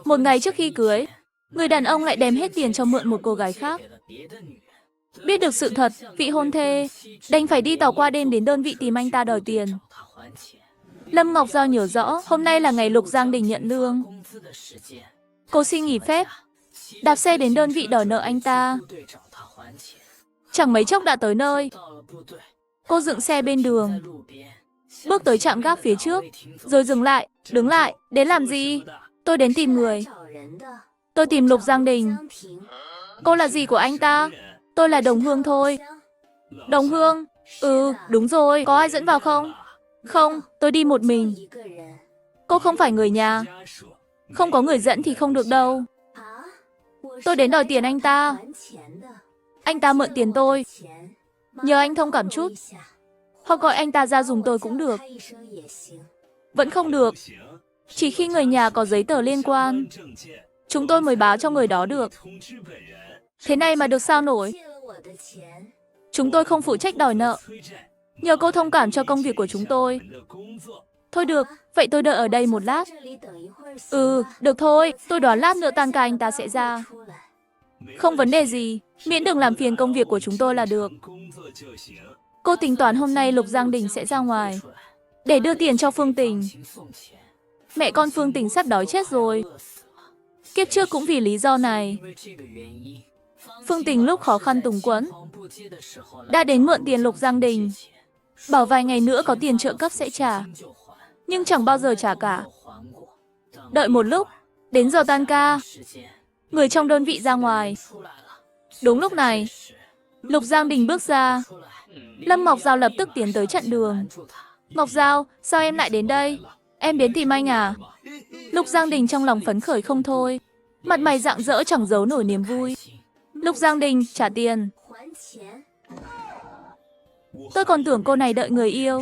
Một ngày trước khi cưới, người đàn ông lại đem hết tiền cho mượn một cô gái khác. Biết được sự thật, vị hôn thê đành phải đi tàu qua đêm đến đơn vị tìm anh ta đòi tiền. Lâm Ngọc Giao nhớ rõ, hôm nay là ngày Lục Giang Đình nhận lương. Cô xin nghỉ phép, đạp xe đến đơn vị đòi nợ anh ta. Chẳng mấy chốc đã tới nơi. Cô dựng xe bên đường, bước tới trạm gác phía trước, rồi dừng lại, đứng lại, đến làm gì? Tôi đến tìm người. Tôi tìm Lục Giang Đình. Cô là gì của anh ta? Tôi là Đồng Hương thôi. Đồng Hương? Ừ, đúng rồi, có ai dẫn vào không? Không, tôi đi một mình. Cô không phải người nhà. Không có người dẫn thì không được đâu. Tôi đến đòi tiền anh ta. Anh ta mượn tiền tôi. Nhờ anh thông cảm chút. Hoặc gọi anh ta ra dùng tôi cũng được. Vẫn không được. Chỉ khi người nhà có giấy tờ liên quan, chúng tôi mới báo cho người đó được. Thế này mà được sao nổi? Chúng tôi không phụ trách đòi nợ. Nhờ cô thông cảm cho công việc của chúng tôi. Thôi được, vậy tôi đợi ở đây một lát. Ừ, được thôi, tôi đoán lát nữa tan ca anh ta sẽ ra. Không vấn đề gì, miễn đừng làm phiền công việc của chúng tôi là được. Cô tính toán hôm nay Lục Giang Đình sẽ ra ngoài để đưa tiền cho Phương Tình. Mẹ con Phương Tình sắp đói chết rồi. Kiếp trước cũng vì lý do này. Phương Tình lúc khó khăn túng quẫn đã đến mượn tiền Lục Giang Đình, bảo vài ngày nữa có tiền trợ cấp sẽ trả, nhưng chẳng bao giờ trả cả. Đợi một lúc, đến giờ tan ca, người trong đơn vị ra ngoài. Đúng lúc này, Lục Giang Đình bước ra. Lâm Ngọc Giao lập tức tiến tới chặn đường. Ngọc Giao, sao em lại đến đây? Em đến tìm anh à? Lục Giang Đình trong lòng phấn khởi không thôi, mặt mày rạng rỡ chẳng giấu nổi niềm vui. Lục Giang Đình, trả tiền. Tôi còn tưởng cô này đợi người yêu.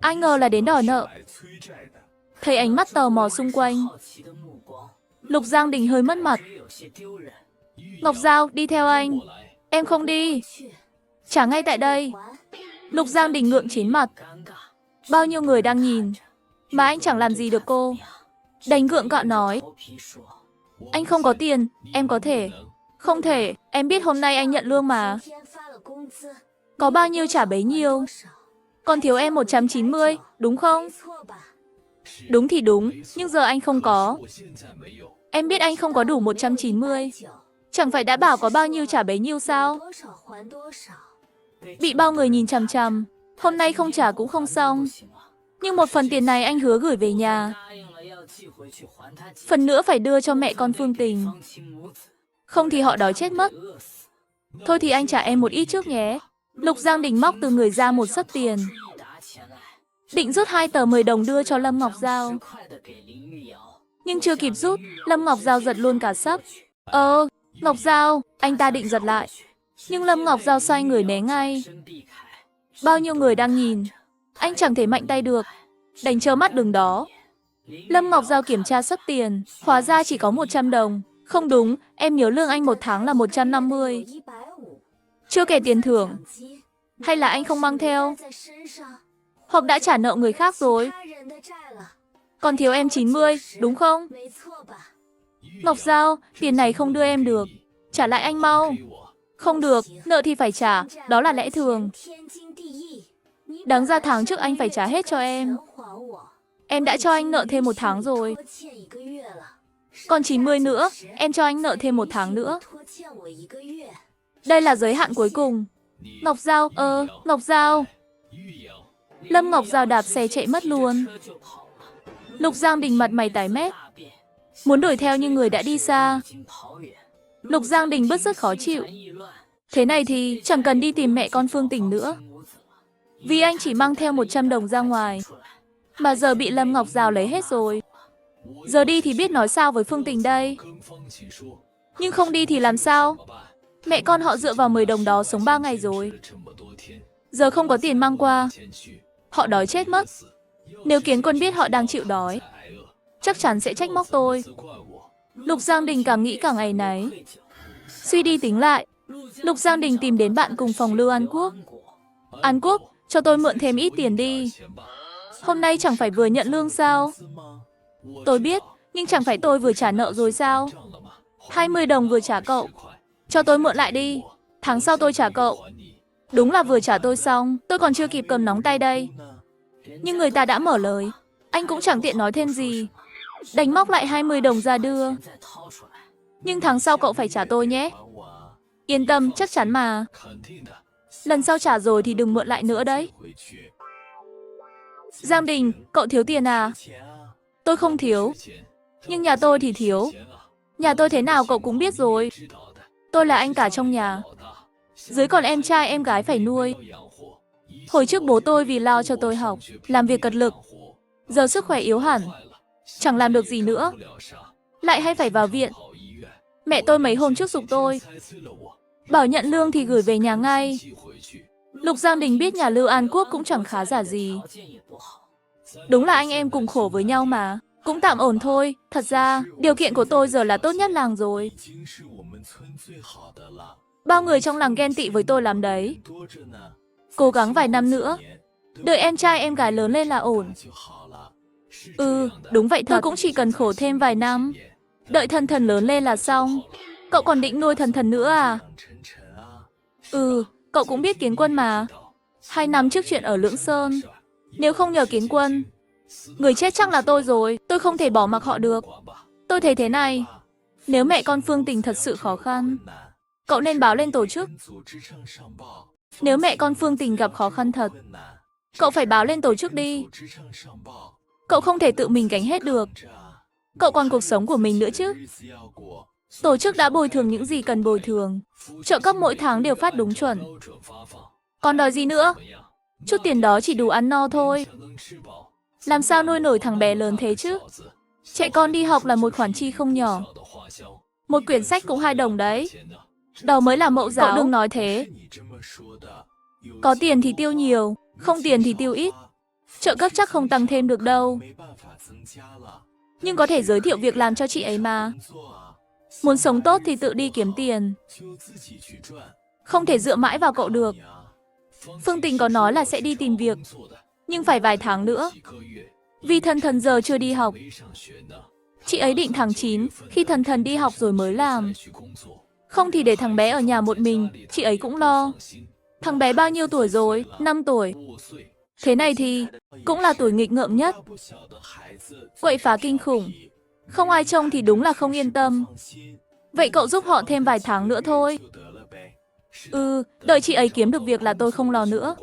Ai ngờ là đến đòi nợ. Thấy ánh mắt tò mò xung quanh, Lục Giang Đình hơi mất mặt. Ngọc Giao, đi theo anh. Em không đi. Trả ngay tại đây. Lục Giang Đình ngượng chín mặt. Bao nhiêu người đang nhìn, mà anh chẳng làm gì được cô. Đành gượng gạo nói. Anh không có tiền, em có thể. Không thể, em biết hôm nay anh nhận lương mà. Có bao nhiêu trả bấy nhiêu. Còn thiếu em 190, đúng không? Đúng thì đúng, nhưng giờ anh không có. Em biết anh không có đủ 190. Chẳng phải đã bảo có bao nhiêu trả bấy nhiêu sao? Bị bao người nhìn chằm chằm, hôm nay không trả cũng không xong. Nhưng một phần tiền này anh hứa gửi về nhà. Phần nữa phải đưa cho mẹ con Phương Tình. Không thì họ đói chết mất. Thôi thì anh trả em một ít trước nhé. Lục Giang Đình móc từ người ra một xấp tiền. Định rút 2 tờ 10 đồng đưa cho Lâm Ngọc Giao. Nhưng chưa kịp rút, Lâm Ngọc Giao giật luôn cả xấp. Ngọc Giao, anh ta định giật lại. Nhưng Lâm Ngọc Giao xoay người né ngay. Bao nhiêu người đang nhìn, anh chẳng thể mạnh tay được, đành trơ mắt đứng đó. Lâm Ngọc Giao kiểm tra xấp tiền, hóa ra chỉ có 100 đồng. Không đúng, em nhớ lương anh một tháng là 150. Chưa kể tiền thưởng. Hay là anh không mang theo? Hoặc đã trả nợ người khác rồi? Còn thiếu em 90, đúng không? Ngọc Giao, tiền này không đưa em được. Trả lại anh mau. Không được, nợ thì phải trả, đó là lẽ thường. Đáng ra tháng trước anh phải trả hết cho em. Em đã cho anh nợ thêm 1 tháng rồi. Còn 90 nữa, em cho anh nợ thêm 1 tháng nữa. Đây là giới hạn cuối cùng. Ngọc Giao, Ngọc Giao. Lâm Ngọc Giao đạp xe chạy mất luôn. Lục Giang Đình mặt mày tái mét, muốn đuổi theo nhưng người đã đi xa. Lục Giang Đình bứt rứt khó chịu. Thế này thì chẳng cần đi tìm mẹ con Phương Tình nữa. Vì anh chỉ mang theo 100 đồng ra ngoài, mà giờ bị Lâm Ngọc Giao lấy hết rồi. Giờ đi thì biết nói sao với Phương Tình đây. Nhưng không đi thì làm sao? Mẹ con họ dựa vào 10 đồng đó sống 3 ngày rồi. Giờ không có tiền mang qua, họ đói chết mất. Nếu Kiến Quân biết họ đang chịu đói, chắc chắn sẽ trách móc tôi. Lục Giang Đình càng nghĩ càng áy náy. Suy đi tính lại, Lục Giang Đình tìm đến bạn cùng phòng Lưu An Quốc. An Quốc, cho tôi mượn thêm ít tiền đi. Hôm nay chẳng phải vừa nhận lương sao? Tôi biết, Nhưng chẳng phải tôi vừa trả nợ rồi sao? 20 đồng vừa trả cậu. Cho tôi mượn lại đi. Tháng sau tôi trả cậu. Đúng là vừa trả tôi xong, tôi còn chưa kịp cầm nóng tay đây. Nhưng người ta đã mở lời. Anh cũng chẳng tiện nói thêm gì. Đành móc lại 20 đồng ra đưa. Nhưng tháng sau cậu phải trả tôi nhé. Yên tâm, chắc chắn mà. Lần sau trả rồi thì đừng mượn lại nữa đấy. Giang Đình, cậu thiếu tiền à? Tôi không thiếu. Nhưng nhà tôi thì thiếu. Nhà tôi thế nào cậu cũng biết rồi. Tôi là anh cả trong nhà. Dưới còn em trai em gái phải nuôi. Hồi trước bố tôi vì lo cho tôi học, làm việc cật lực. Giờ sức khỏe yếu hẳn. Chẳng làm được gì nữa. Lại hay phải vào viện. Mẹ tôi mấy hôm trước giục tôi. Bảo nhận lương thì gửi về nhà ngay. Lục Giang Đình biết nhà Lưu An Quốc cũng chẳng khá giả gì. Đúng là anh em cùng khổ với nhau mà. Cũng tạm ổn thôi. Thật ra, điều kiện của tôi giờ là tốt nhất làng rồi. Bao người trong làng ghen tị với tôi lắm đấy. Cố gắng vài năm nữa. Đợi em trai em gái lớn lên là ổn. Đúng vậy thật. Tôi cũng chỉ cần khổ thêm vài năm. Đợi Thần Thần lớn lên là xong. Cậu còn định nuôi Thần Thần nữa à? Cậu cũng biết Kiến Quân mà. 2 năm trước chuyện ở Lưỡng Sơn. Nếu không nhờ Kiến Quân, người chết chắc là tôi rồi. Tôi không thể bỏ mặc họ được. Tôi thấy thế này. Nếu mẹ con Phương Tình thật sự khó khăn, cậu nên báo lên tổ chức. Nếu mẹ con Phương Tình gặp khó khăn thật, cậu phải báo lên tổ chức đi. Cậu không thể tự mình gánh hết được. Cậu còn cuộc sống của mình nữa chứ. Tổ chức đã bồi thường những gì cần bồi thường. Trợ cấp mỗi tháng đều phát đúng chuẩn. Còn đòi gì nữa? Chút tiền đó chỉ đủ ăn no thôi. Làm sao nuôi nổi thằng bé lớn thế chứ? Trẻ con đi học là một khoản chi không nhỏ. Một quyển sách cũng 2 đồng đấy. Đó mới là mẫu giáo. Cậu đừng nói thế. Có tiền thì tiêu nhiều, không tiền thì tiêu ít. Trợ cấp chắc không tăng thêm được đâu. Nhưng có thể giới thiệu việc làm cho chị ấy mà. Muốn sống tốt thì tự đi kiếm tiền. Không thể dựa mãi vào cậu được. Phương Tình có nói là sẽ đi tìm việc, nhưng phải vài tháng nữa. Vì Thần Thần giờ chưa đi học. Chị ấy định tháng 9, khi Thần Thần đi học rồi mới làm. Không thì để thằng bé ở nhà một mình, chị ấy cũng lo. Thằng bé bao nhiêu tuổi rồi? 5 tuổi. Thế này thì cũng là tuổi nghịch ngợm nhất. Quậy phá kinh khủng. Không ai trông thì đúng là không yên tâm. Vậy cậu giúp họ thêm vài tháng nữa thôi. Đợi chị ấy kiếm được việc là tôi không lo nữa.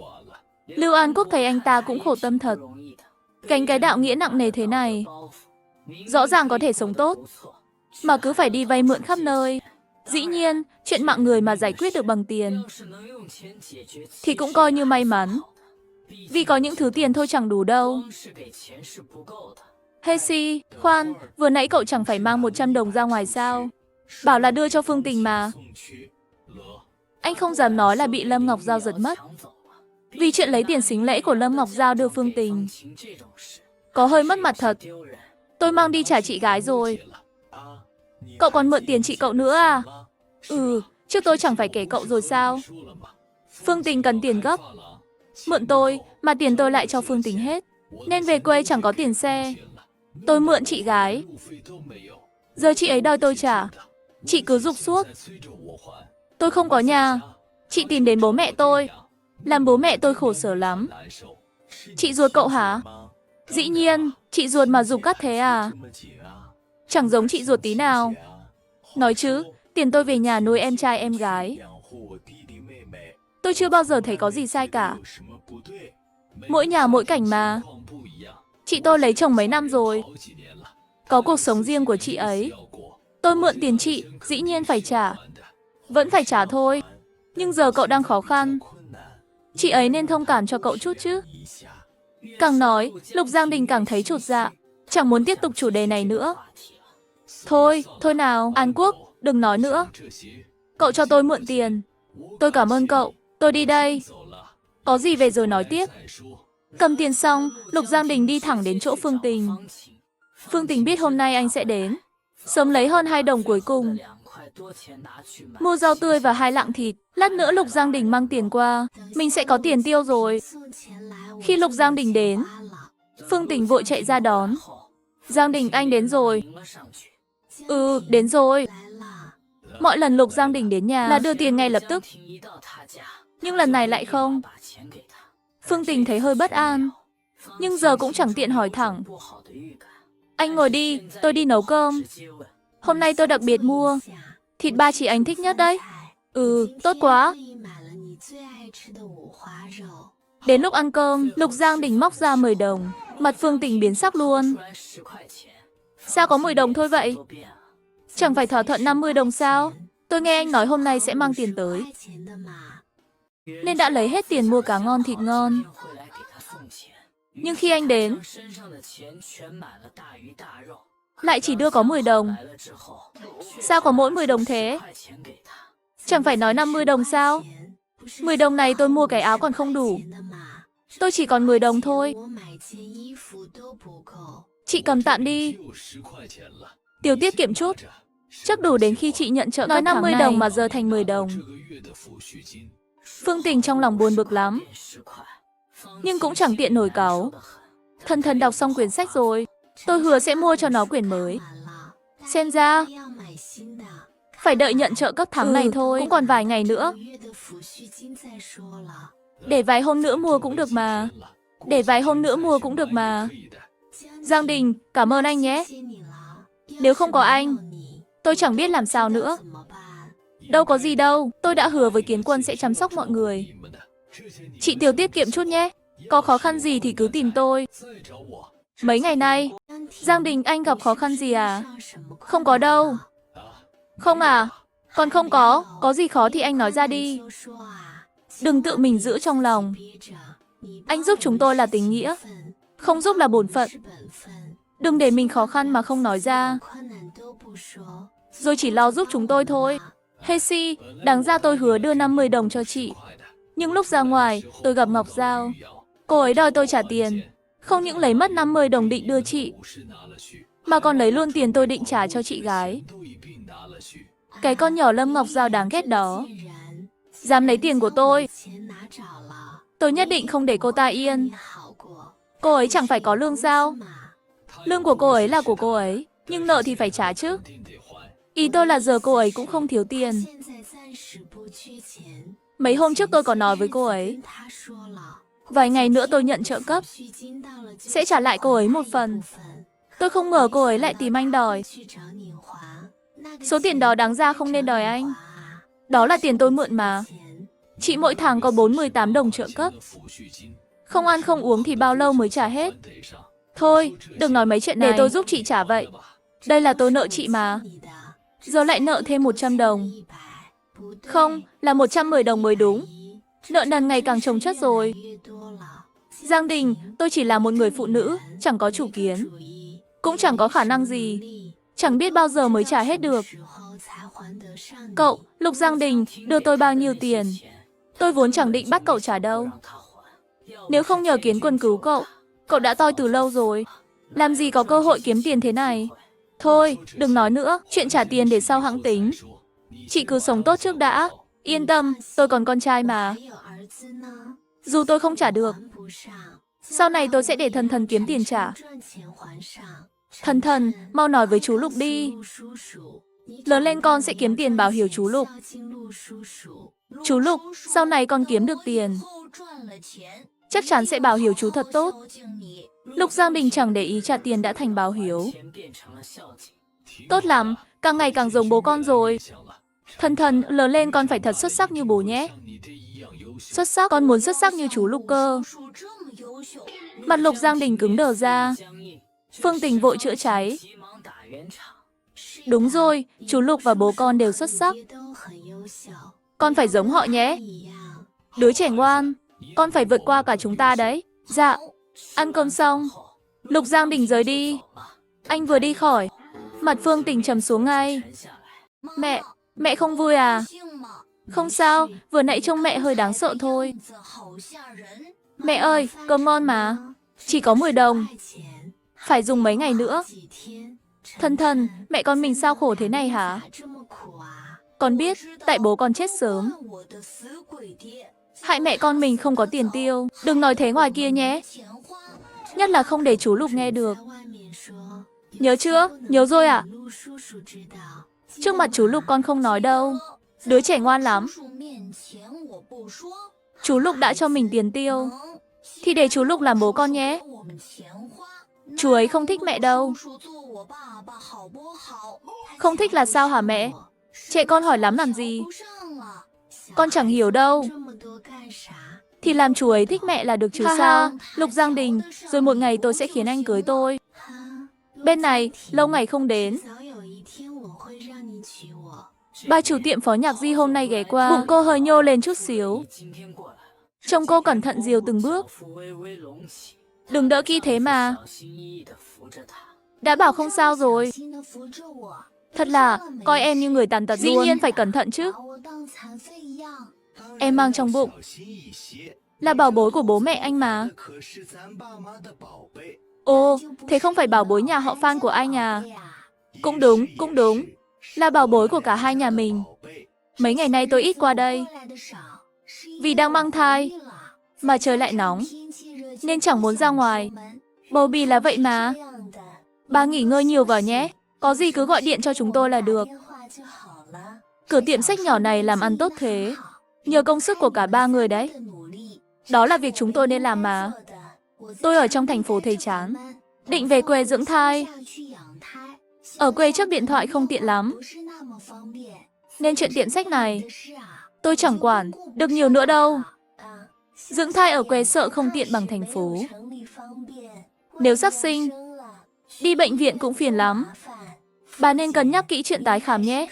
Lưu An Quốc thấy anh ta cũng khổ tâm thật. Gánh cái đạo nghĩa nặng nề thế này. Rõ ràng có thể sống tốt, mà cứ phải đi vay mượn khắp nơi. Dĩ nhiên, chuyện mạng người mà giải quyết được bằng tiền thì cũng coi như may mắn. Vì có những thứ tiền thôi chẳng đủ đâu. Hesi, khoan, vừa nãy cậu chẳng phải mang 100 đồng ra ngoài sao? Bảo là đưa cho Phương Tình mà. Anh không dám nói là bị Lâm Ngọc Giao giật mất. Vì chuyện lấy tiền sính lễ của Lâm Ngọc Giao đưa Phương Tình. Có hơi mất mặt thật. Tôi mang đi trả chị gái rồi. Cậu còn mượn tiền chị cậu nữa à? Chứ tôi chẳng phải kể cậu rồi sao? Phương Tình cần tiền gấp. Mượn tôi, mà tiền tôi lại cho Phương Tình hết. Nên về quê chẳng có tiền xe. Tôi mượn chị gái. Giờ chị ấy đòi tôi trả. Chị cứ giục suốt. Tôi không có nhà. Chị tìm đến bố mẹ tôi. Làm bố mẹ tôi khổ sở lắm. Chị ruột cậu hả? Dĩ nhiên, chị ruột mà giục gắt thế à? Chẳng giống chị ruột tí nào. Nói chứ, tiền tôi về nhà nuôi em trai em gái. Tôi chưa bao giờ thấy có gì sai cả. Mỗi nhà mỗi cảnh mà. Chị tôi lấy chồng mấy năm rồi. Có cuộc sống riêng của chị ấy. Tôi mượn tiền chị, dĩ nhiên phải trả. Vẫn phải trả thôi. Nhưng giờ cậu đang khó khăn. Chị ấy nên thông cảm cho cậu chút chứ. Càng nói, Lục Giang Đình càng thấy chột dạ. Chẳng muốn tiếp tục chủ đề này nữa. Thôi nào, An Quốc, đừng nói nữa. Cậu cho tôi mượn tiền. Tôi cảm ơn cậu, tôi đi đây. Có gì về rồi nói tiếp. Cầm tiền xong, Lục Giang Đình đi thẳng đến chỗ Phương Tình. Phương Tình biết hôm nay anh sẽ đến. Sớm lấy hơn 2 đồng cuối cùng. Mua rau tươi và 2 lạng thịt. Lát nữa Lục Giang Đình mang tiền qua. Mình sẽ có tiền tiêu rồi. Khi Lục Giang Đình đến, Phương Tình vội chạy ra đón. Giang Đình anh đến rồi. Ừ, đến rồi. Mọi lần Lục Giang Đình đến nhà là đưa tiền ngay lập tức. Nhưng lần này lại không. Phương Tình thấy hơi bất an. Nhưng giờ cũng chẳng tiện hỏi thẳng. Anh ngồi đi, tôi đi nấu cơm. Hôm nay tôi đặc biệt mua thịt ba chỉ anh thích nhất đấy. Ừ, tốt quá. Đến lúc ăn cơm, Lục Giang Đình móc ra 10 đồng. Mặt Phương Tình biến sắc luôn. Sao có 10 đồng thôi vậy? Chẳng phải thỏa thuận 50 đồng sao? Tôi nghe anh nói hôm nay sẽ mang tiền tới. Nên đã lấy hết tiền mua cá ngon thịt ngon. Nhưng khi anh đến, lại chỉ đưa có 10 đồng. Sao có mỗi 10 đồng thế? Chẳng phải nói 50 đồng sao? 10 đồng này tôi mua cái áo còn không đủ. Tôi chỉ còn 10 đồng thôi. Chị cầm tạm đi. Tiêu tiết kiệm chút. Chắc đủ đến khi chị nhận trợ cấp. Nói 50 đồng mà giờ thành 10 đồng. Phương Tình trong lòng buồn bực lắm. Nhưng cũng chẳng tiện nổi cáu. Thần thần đọc xong quyển sách rồi. Tôi hứa sẽ mua cho nó quyển mới. Xem ra phải đợi nhận trợ cấp tháng này thôi. Cũng còn vài ngày nữa. Để vài hôm nữa mua cũng được mà. Để vài hôm nữa mua cũng được mà. Giang Đình, cảm ơn anh nhé. Nếu không có anh, tôi chẳng biết làm sao nữa. Đâu có gì đâu, tôi đã hứa với Kiến Quân sẽ chăm sóc mọi người. Chị tiêu tiết kiệm chút nhé. Có khó khăn gì thì cứ tìm tôi. Mấy ngày nay, Giang Đình anh gặp khó khăn gì à? Không có đâu. Không à? Còn không có gì khó thì anh nói ra đi. Đừng tự mình giữ trong lòng. Anh giúp chúng tôi là tình nghĩa, không giúp là bổn phận. Đừng để mình khó khăn mà không nói ra. Rồi chỉ lo giúp chúng tôi thôi. Hesi, đáng ra tôi hứa đưa 50 đồng cho chị. Nhưng lúc ra ngoài, tôi gặp Ngọc Giao. Cô ấy đòi tôi trả tiền. Không những lấy mất 50 đồng định đưa chị, mà còn lấy luôn tiền tôi định trả cho chị gái. Cái con nhỏ Lâm Ngọc Giao đáng ghét đó. Dám lấy tiền của tôi. Tôi nhất định không để cô ta yên. Cô ấy chẳng phải có lương sao? Lương của cô ấy là của cô ấy, nhưng nợ thì phải trả chứ. Ý tôi là giờ cô ấy cũng không thiếu tiền. Mấy hôm trước tôi còn nói với cô ấy, vài ngày nữa tôi nhận trợ cấp, sẽ trả lại cô ấy một phần. Tôi không ngờ cô ấy lại tìm anh đòi. Số tiền đó đáng ra không nên đòi anh. Đó là tiền tôi mượn mà. Chị mỗi tháng có 48 đồng trợ cấp. Không ăn không uống thì bao lâu mới trả hết? Thôi, đừng nói mấy chuyện này. Để tôi giúp chị trả vậy. Đây là tôi nợ chị mà. Giờ lại nợ thêm 100 đồng. Không, là 110 đồng mới đúng. Nợ nần ngày càng chồng chất rồi. Giang Đình, tôi chỉ là một người phụ nữ, chẳng có chủ kiến. Cũng chẳng có khả năng gì. Chẳng biết bao giờ mới trả hết được. Cậu, Lục Giang Đình, đưa tôi bao nhiêu tiền? Tôi vốn chẳng định bắt cậu trả đâu. Nếu không nhờ Kiến Quân cứu cậu đã toi từ lâu rồi. Làm gì có cơ hội kiếm tiền thế này. Thôi, đừng nói nữa, chuyện trả tiền để sau hẵng tính. Chị cứ sống tốt trước đã. Yên tâm, tôi còn con trai mà. Dù tôi không trả được, sau này tôi sẽ để Thần Thần kiếm tiền trả. Thần Thần, mau nói với chú Lục đi. Lớn lên con sẽ kiếm tiền bảo hiểm chú Lục. Chú Lục, sau này con kiếm được tiền, chắc chắn sẽ báo hiếu chú thật tốt. Lục Giang Đình chẳng để ý trả tiền đã thành báo hiếu. Tốt lắm, càng ngày càng giống bố con rồi. Thần Thần, lớn lên con phải thật xuất sắc như bố nhé. Xuất sắc, con muốn xuất sắc như chú Lục cơ. Mặt Lục Giang Đình cứng đờ ra. Phương Tình vội chữa cháy. Đúng rồi, chú Lục và bố con đều xuất sắc. Con phải giống họ nhé. Đứa trẻ ngoan, con phải vượt qua cả chúng ta đấy. Dạ. Ăn cơm xong, Lục Giang Đình rời đi. Anh vừa đi khỏi, mặt Phương Tình trầm xuống ngay. Mẹ không vui à? Không sao, vừa nãy trông mẹ hơi đáng sợ thôi. Mẹ ơi, cơm ngon mà. Chỉ có 10 đồng. Phải dùng mấy ngày nữa. Thần Thần, mẹ con mình sao khổ thế này hả? Con biết, tại bố con chết sớm. Hại mẹ con mình không có tiền tiêu. Đừng nói thế ngoài kia nhé. Nhất là không để chú Lục nghe được. Nhớ chưa? Nhớ rồi à? Trước mặt chú Lục con không nói đâu. Đứa trẻ ngoan lắm. Chú Lục đã cho mình tiền tiêu. Thì để chú Lục làm bố con nhé. Chú ấy không thích mẹ đâu. Không thích là sao hả mẹ? Trẻ con hỏi lắm làm gì? Con chẳng hiểu đâu. Thì làm chú ấy thích mẹ là được chứ sao? Lục Giang Đình, rồi một ngày tôi sẽ khiến anh cưới tôi. Bên này, lâu ngày không đến. Bà chủ tiệm phó nhạc Di hôm nay ghé qua. Bụng cô hơi nhô lên chút xíu. Trông cô cẩn thận dìu từng bước. Đừng đỡ kỹ thế mà. Đã bảo không sao rồi. Thật là, coi em như người tàn tật. Dĩ nhiên phải cẩn thận chứ. Em mang trong bụng là bảo bối của bố mẹ anh mà. Ồ, thế không phải bảo bối nhà họ Phan của anh à? Cũng đúng, cũng đúng. Là bảo bối của cả hai nhà mình. Mấy ngày nay tôi ít qua đây. Vì đang mang thai, mà trời lại nóng, nên chẳng muốn ra ngoài. Bầu bì là vậy mà. Bà nghỉ ngơi nhiều vào nhé. Có gì cứ gọi điện cho chúng tôi là được. Cửa tiệm sách nhỏ này làm ăn tốt thế. Nhờ công sức của cả ba người đấy. Đó là việc chúng tôi nên làm mà. Tôi ở trong thành phố thấy chán. Định về quê dưỡng thai. Ở quê trước điện thoại không tiện lắm. Nên chuyện tiệm sách này, tôi chẳng quản được nhiều nữa đâu. Dưỡng thai ở quê sợ không tiện bằng thành phố. Nếu sắp sinh, đi bệnh viện cũng phiền lắm. Bà nên cân nhắc kỹ chuyện tái khám nhé.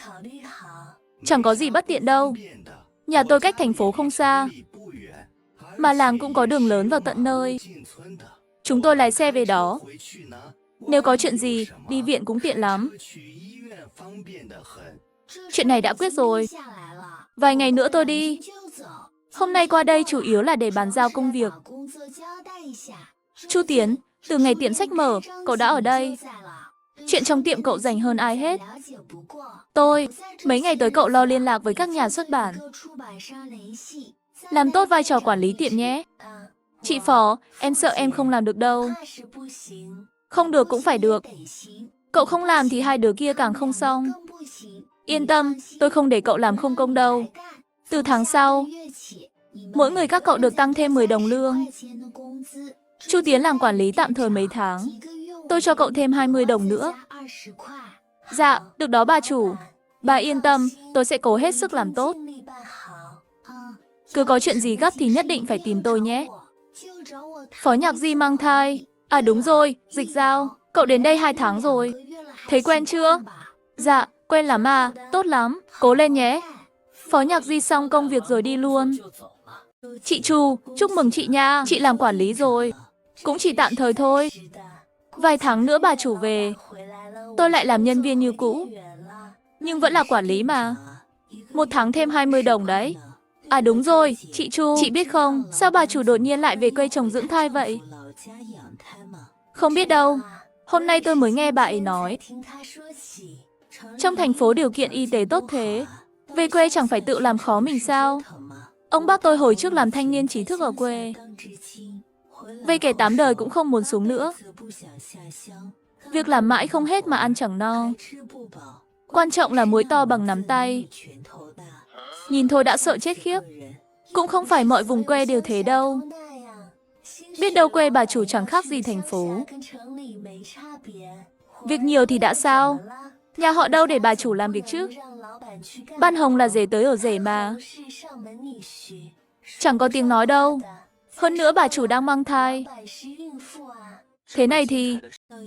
Chẳng có gì bất tiện đâu. Nhà tôi cách thành phố không xa. Mà làng cũng có đường lớn vào tận nơi. Chúng tôi lái xe về đó. Nếu có chuyện gì, đi viện cũng tiện lắm. Chuyện này đã quyết rồi. Vài ngày nữa tôi đi. Hôm nay qua đây chủ yếu là để bàn giao công việc. Chu Tiến, từ ngày tiệm sách mở, cậu đã ở đây. Chuyện trong tiệm cậu rành hơn ai hết. Tôi, mấy ngày tới cậu lo liên lạc với các nhà xuất bản. Làm tốt vai trò quản lý tiệm nhé. Chị Phó, em sợ em không làm được đâu. Không được cũng phải được. Cậu không làm thì hai đứa kia càng không xong. Yên tâm, tôi không để cậu làm không công đâu. Từ tháng sau, mỗi người các cậu được tăng thêm 10 đồng lương. Chu Tiến làm quản lý tạm thời mấy tháng. Tôi cho cậu thêm 20 đồng nữa. Dạ, được đó bà chủ. Bà yên tâm, tôi sẽ cố hết sức làm tốt. Cứ có chuyện gì gấp thì nhất định phải tìm tôi nhé. Phó nhạc Di mang thai. À đúng rồi, Dịch Giao. Cậu đến đây 2 tháng rồi. Thấy quen chưa? Dạ, quen lắm à, tốt lắm. Cố lên nhé. Phó nhạc Di xong công việc rồi đi luôn. Chị Chu, chúc mừng chị nha. Chị làm quản lý rồi. Cũng chỉ tạm thời thôi. Vài tháng nữa bà chủ về. Tôi lại làm nhân viên như cũ. Nhưng vẫn là quản lý mà. 1 tháng thêm 20 đồng đấy. À đúng rồi, chị Chu, chị biết không, sao bà chủ đột nhiên lại về quê chồng dưỡng thai vậy? Không biết đâu, hôm nay tôi mới nghe bà ấy nói. Trong thành phố điều kiện y tế tốt thế, về quê chẳng phải tự làm khó mình sao? Ông bác tôi hồi trước làm thanh niên trí thức ở quê. Về kể 8 đời cũng không muốn xuống nữa. Việc làm mãi không hết mà ăn chẳng no. Quan trọng là muối to bằng nắm tay. Nhìn thôi đã sợ chết khiếp. Cũng không phải mọi vùng quê đều thế đâu. Biết đâu quê bà chủ chẳng khác gì thành phố. Việc nhiều thì đã sao? Nhà họ đâu để bà chủ làm việc chứ? Ban Hồng là rể tới ở rể mà. Chẳng có tiếng nói đâu. Hơn nữa bà chủ đang mang thai. Thế này thì...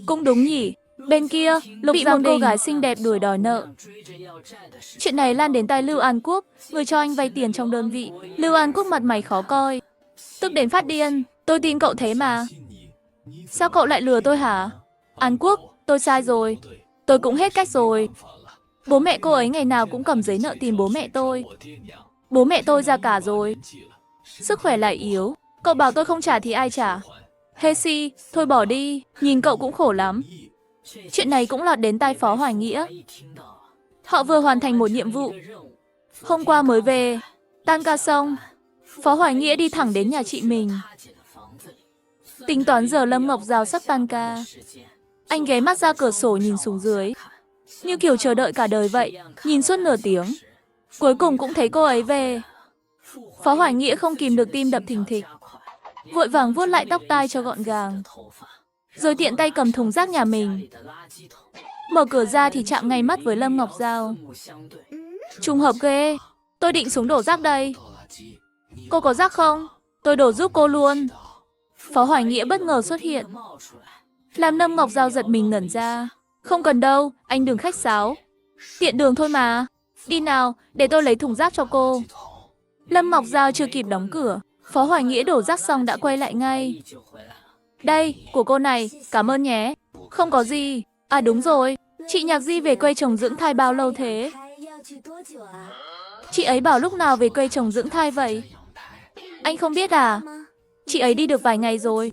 Cũng đúng nhỉ. Bên kia, Lục bị một cô gái xinh đẹp đuổi đòi nợ. Chuyện này lan đến tai Lưu An Quốc, người cho anh vay tiền trong đơn vị. Lưu An Quốc mặt mày khó coi. Tức đến phát điên. Tôi tin cậu thế mà. Sao cậu lại lừa tôi hả? An Quốc, tôi sai rồi. Tôi cũng hết cách rồi. Bố mẹ cô ấy ngày nào cũng cầm giấy nợ tìm bố mẹ tôi. Bố mẹ tôi già cả rồi. Sức khỏe lại yếu. Cậu bảo tôi không trả thì ai trả? Hê si, thôi bỏ đi. Nhìn cậu cũng khổ lắm. Chuyện này cũng lọt đến tai Phó Hoài Nghĩa. Họ vừa hoàn thành một nhiệm vụ. Hôm qua mới về. Tan ca xong, Phó Hoài Nghĩa đi thẳng đến nhà chị mình. Tính toán giờ Lâm Ngọc Giao sắp tan ca. Anh ghé mắt ra cửa sổ nhìn xuống dưới, như kiểu chờ đợi cả đời vậy, nhìn suốt nửa tiếng. Cuối cùng cũng thấy cô ấy về. Phó Hoài Nghĩa không kìm được tim đập thình thịch, vội vàng vuốt lại tóc tai cho gọn gàng, rồi tiện tay cầm thùng rác nhà mình. Mở cửa ra thì chạm ngay mắt với Lâm Ngọc Giao. Trùng hợp ghê, tôi định xuống đổ rác đây. Cô có rác không? Tôi đổ giúp cô luôn. Phó Hoài Nghĩa bất ngờ xuất hiện, làm Lâm Ngọc Giao giật mình ngẩn ra. Không cần đâu, anh đừng khách sáo. Tiện đường thôi mà. Đi nào, để tôi lấy thùng rác cho cô. Lâm Ngọc Giao chưa kịp đóng cửa, Phó Hoài Nghĩa đổ rác xong đã quay lại ngay. Đây, của cô này, cảm ơn nhé. Không có gì. À đúng rồi, chị Nhạc Di về quê chồng dưỡng thai bao lâu thế? Chị ấy bảo lúc nào về quê chồng dưỡng thai vậy? Anh không biết à? Chị ấy đi được vài ngày rồi.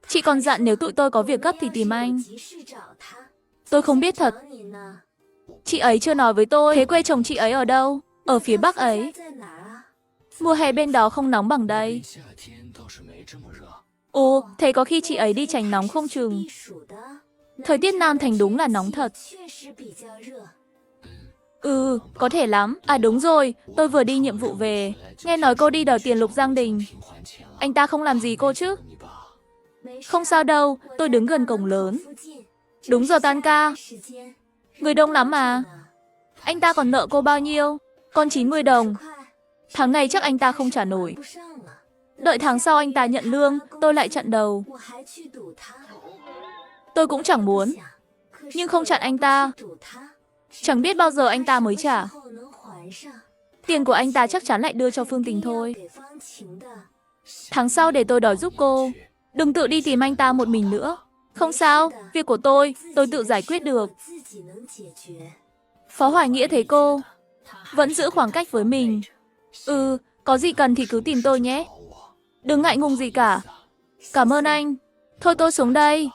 Chị còn dặn nếu tụi tôi có việc gấp thì tìm anh. Tôi không biết thật. Chị ấy chưa nói với tôi. Thế quê chồng chị ấy ở đâu? Ở phía Bắc ấy. Mùa hè bên đó không nóng bằng đây. Ồ, thế có khi chị ấy đi tránh nóng không chừng. Thời tiết Nam Thành đúng là nóng thật. Ừ, có thể lắm. À đúng rồi, tôi vừa đi nhiệm vụ về. Nghe nói cô đi đòi tiền Lục Giang Đình. Anh ta không làm gì cô chứ? Không sao đâu, tôi đứng gần cổng lớn. Đúng giờ tan ca. Người đông lắm mà. Anh ta còn nợ cô bao nhiêu? Còn 90 đồng. Tháng này chắc anh ta không trả nổi. Đợi tháng sau anh ta nhận lương, tôi lại chặn đầu. Tôi cũng chẳng muốn. Nhưng không chặn anh ta, chẳng biết bao giờ anh ta mới trả. Tiền của anh ta chắc chắn lại đưa cho Phương Tình thôi. Tháng sau để tôi đòi giúp cô. Đừng tự đi tìm anh ta một mình nữa. Không sao, việc của tôi tự giải quyết được. Phó Hoài Nghĩa thấy cô vẫn giữ khoảng cách với mình. Ừ, có gì cần thì cứ tìm tôi nhé. Đừng ngại ngùng gì cả. Cảm ơn anh. Thôi tôi xuống đây.